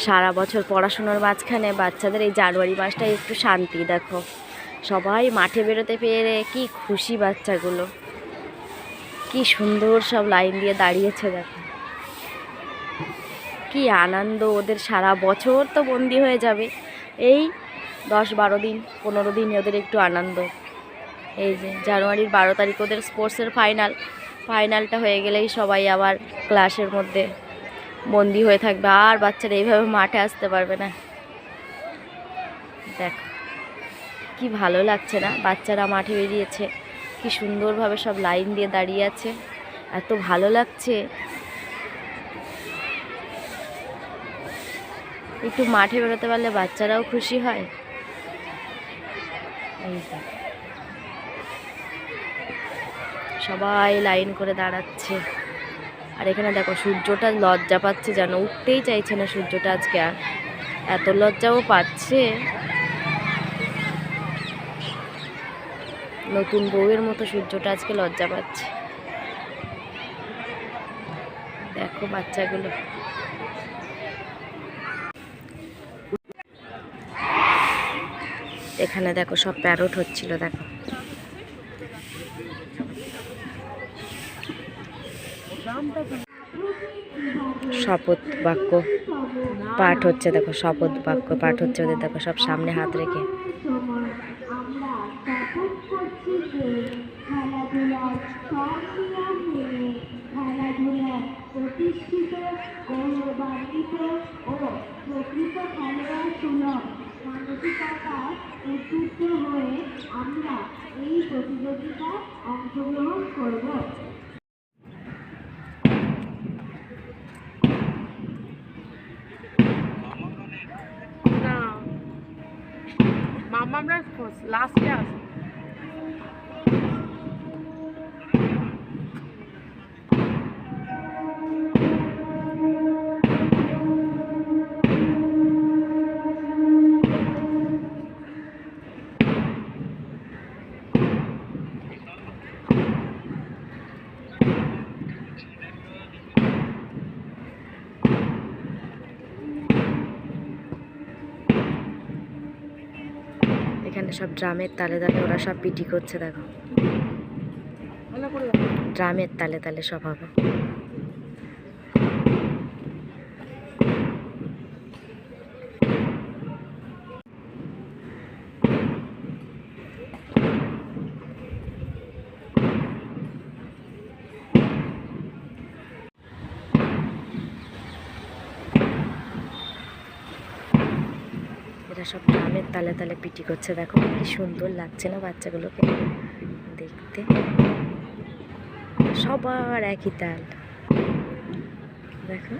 সারা বছর পড়াশোনার মাঝখানে বাচ্চাদের এই জানুয়ারি মাসটাই একটু শান্তি। দেখো সবাই মাঠে বেরোতে পেরে কি খুশি, বাচ্চাগুলো কি সুন্দর সব লাইন দিয়ে দাঁড়িয়েছে। দেখো কি আনন্দ ওদের, সারা বছর তো বন্দি হয়ে যাবে, এই 10-12 দিন 15 দিন ওদের একটু আনন্দ। এই যে জানুয়ারির 12 তারিখ ওদের স্পোর্টসের ফাইনালটা হয়ে গেলেই সবাই আবার ক্লাসের মধ্যে বন্দি হয়ে থাকবে, আর বাচ্চারা এইভাবে মাঠে আসতে পারবে না। দেখো কি ভালো লাগছে না, বাচ্চারা মাঠে বেরিয়েছে, কি সুন্দরভাবে সব লাইন দিয়ে দাঁড়িয়ে আছে, এত ভালো লাগছে। একটু মাঠে বেরোতে পারলে বাচ্চারাও খুশি হয়। এই সবাই লাইন করে দাঁড়াচ্ছে, আর এখানে দেখো সূর্যটা লজ্জা পাচ্ছে, যেন উঠতেই চাইছে না সূর্যটা আজকে, আর এত লজ্জাও পাচ্ছে, নতুন বউয়ের মতো সূর্যটা আজকে লজ্জা পাচ্ছে। দেখো বাচ্চাগুলো এখানে দেখো সব প্যারট হচ্ছিল। দেখো শপথ বাক্য পাঠ হচ্ছে, দেখো শপথ বাক্য পাঠ হচ্ছে ওদের। দেখো সব সামনে হাত রেখে। আমরা এই প্রতিযোগিতায় অংশগ্রহণ করব। আমরা লাস্টে আসি। এখানে সব ড্রামের তালে তালে ওরা সব পিটি করছে। দেখো ড্রামের তালে তালে সব হবে। এরা সব ড্রামের তালে তালে পিটি করছে। দেখো কি সুন্দর লাগছে না বাচ্চাগুলোকে দেখতে, সবার একই তাল। দেখো